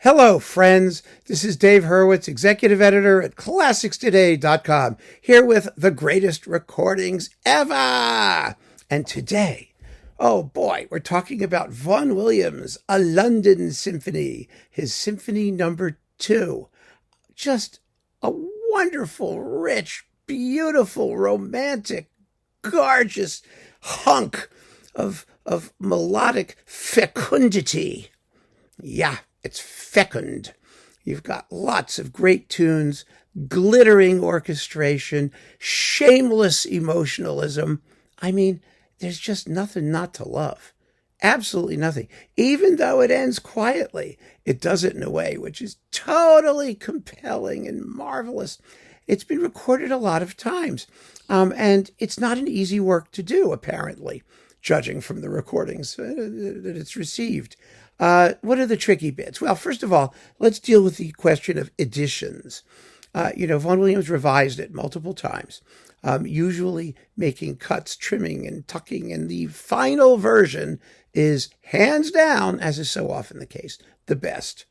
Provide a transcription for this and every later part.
Hello, friends. This is Dave Hurwitz, executive editor at ClassicsToday.com, here with the greatest recordings ever. And today, oh boy, we're talking about Vaughan Williams, A London Symphony, his Symphony number 2. Just a wonderful, rich, beautiful, romantic, gorgeous hunk of melodic fecundity. Yeah. It's fecund. You've got lots of great tunes, glittering orchestration, shameless emotionalism. I mean, there's just nothing not to love. Absolutely nothing. Even though it ends quietly, it does it in a way which is totally compelling and marvelous. It's been recorded a lot of times, and it's not an easy work to do, apparently, judging from the recordings that it's received. What are the tricky bits? Well, first of all, let's deal with the question of editions. Vaughan Williams revised it multiple times, usually making cuts, trimming, and tucking, and the final version is hands down, as is so often the case, the best.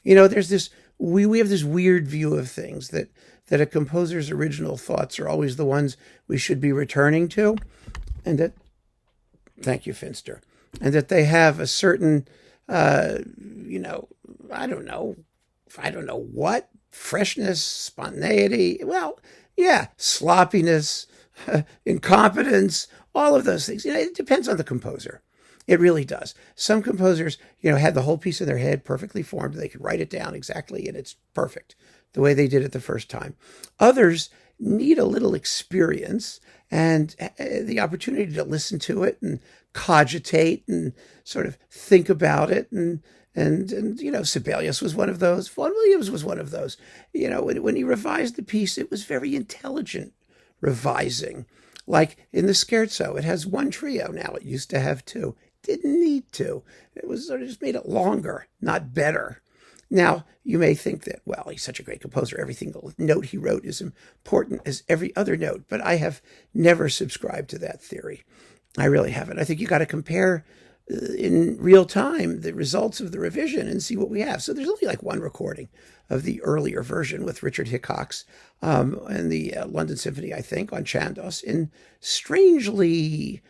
There's this, we have this weird view of things that a composer's original thoughts are always the ones we should be returning to, and that, thank you, Finster, and that they have a certain I don't know what, freshness, spontaneity, well, yeah, sloppiness, incompetence, all of those things. It depends on the composer. It really does. Some composers, had the whole piece in their head perfectly formed. They could write it down exactly, and it's perfect the way they did it the first time. Others need a little experience and the opportunity to listen to it and cogitate and sort of think about it. And Sibelius was one of those. Vaughan Williams was one of those. When he revised the piece, it was very intelligent revising. Like in the scherzo, it has one trio now. It used to have two. Didn't need to. It was sort of just made it longer, not better. Now, you may think that, well, he's such a great composer. Every single note he wrote is important as every other note. But I have never subscribed to that theory. I really haven't. I think you got to compare in real time the results of the revision and see what we have. So there's only like one recording of the earlier version with Richard Hickox and the London Symphony, I think, on Chandos in strangely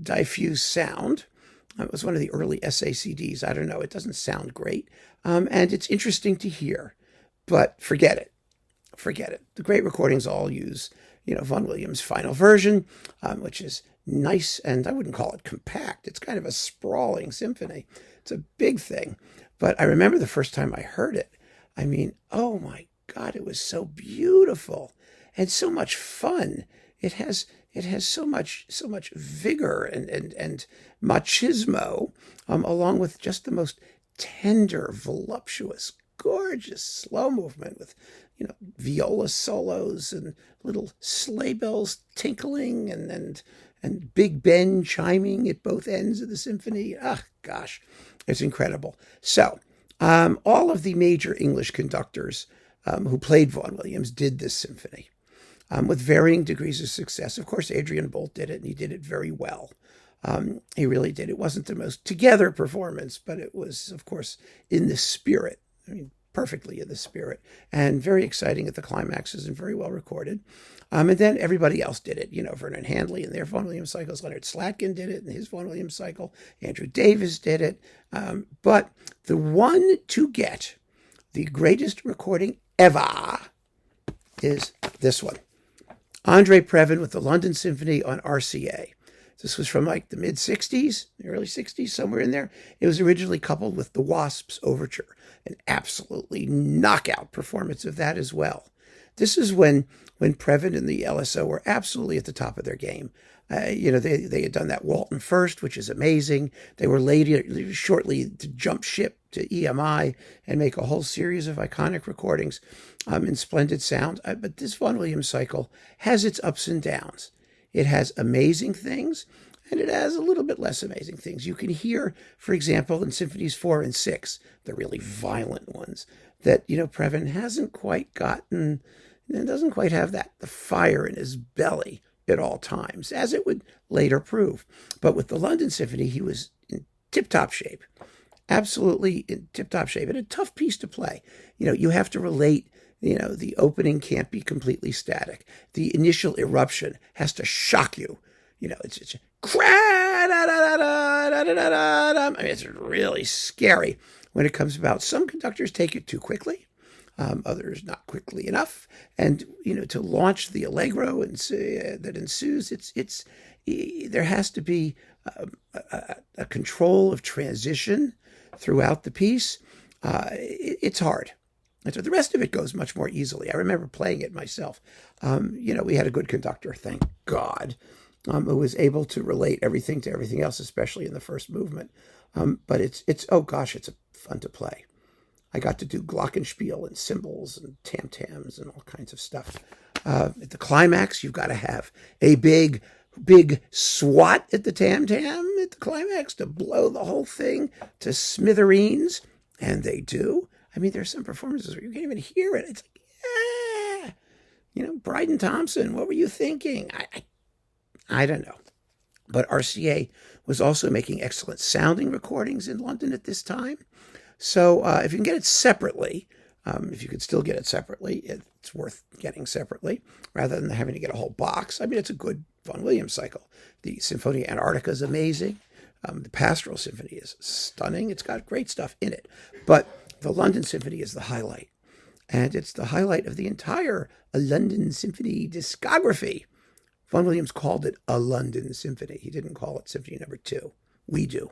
diffuse sound. It was one of the early SACDs. I don't know. It doesn't sound great. And it's interesting to hear, but forget it. Forget it. The great recordings all use, Vaughan Williams' final version, which is nice, and I wouldn't call it compact. It's kind of a sprawling symphony. It's a big thing. But I remember the first time I heard it. I mean, oh my God, it was so beautiful and so much fun. It has so much vigor and machismo, along with just the most tender, voluptuous, gorgeous slow movement with, viola solos and little sleigh bells tinkling and Big Ben chiming at both ends of the symphony. Ah, gosh, it's incredible. So, all of the major English conductors who played Vaughan Williams did this symphony. With varying degrees of success. Of course, Adrian Boult did it, and he did it very well. He really did. It wasn't the most together performance, but it was, of course, in the spirit. I mean, perfectly in the spirit, and very exciting at the climaxes and very well recorded. And then everybody else did it. Vernon Handley in their Vaughan Williams cycles. Leonard Slatkin did it in his Vaughan Williams cycle. Andrew Davis did it. But the one to get the greatest recording ever is this one. André Previn with the London Symphony on RCA. This was from like the mid-60s, the early 60s, somewhere in there. It was originally coupled with the Wasps Overture, an absolutely knockout performance of that as well. This is when Previn and the LSO were absolutely at the top of their game. They had done that Walton First, which is amazing. They were later, shortly to jump ship to EMI and make a whole series of iconic recordings in splendid sound. But this Vaughan Williams cycle has its ups and downs. It has amazing things, and it has a little bit less amazing things. You can hear, for example, in Symphonies 4 and 6, the really violent ones, that, Previn hasn't quite gotten, and doesn't quite have the fire in his belly at all times, as it would later prove. But with the London Symphony, he was in tip-top shape. absolutely in tip-top shape, and a tough piece to play. You have to relate. The opening can't be completely static. The initial eruption has to shock you. It's I mean, it's really scary when it comes about. Some conductors take it too quickly, others not quickly enough. And to launch the allegro that ensues, there has to be a control of transition throughout the piece. It's hard. And so the rest of it goes much more easily. I remember playing it myself. We had a good conductor, thank God, who was able to relate everything to everything else, especially in the first movement. But it's oh gosh, it's fun to play. I got to do glockenspiel and cymbals and tam-tams and all kinds of stuff. At the climax, you've got to have a big swat at the tam-tam at the climax to blow the whole thing to smithereens, and they do. I mean, there's some performances where you can't even hear it. It's like, Bryden Thompson, what were you thinking? I don't know. But RCA was also making excellent sounding recordings in London at this time. So if you can get it separately, if you could still get it separately, it's worth getting separately rather than having to get a whole box. I mean, it's a good Vaughan Williams cycle. The Symphonia Antarctica is amazing. The Pastoral Symphony is stunning. It's got great stuff in it. But the London Symphony is the highlight. And it's the highlight of the entire London Symphony discography. Vaughan Williams called it a London Symphony. He didn't call it Symphony No. 2. We do,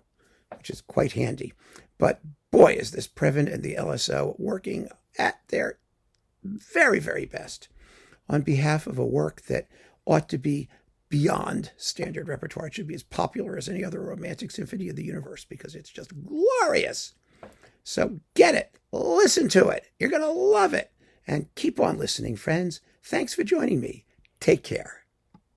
which is quite handy. But boy, is this Previn and the LSO working at their very, very best on behalf of a work that ought to be beyond standard repertoire. It should be as popular as any other romantic symphony in the universe because it's just glorious. So get it. Listen to it. You're going to love it. And keep on listening, friends. Thanks for joining me. Take care.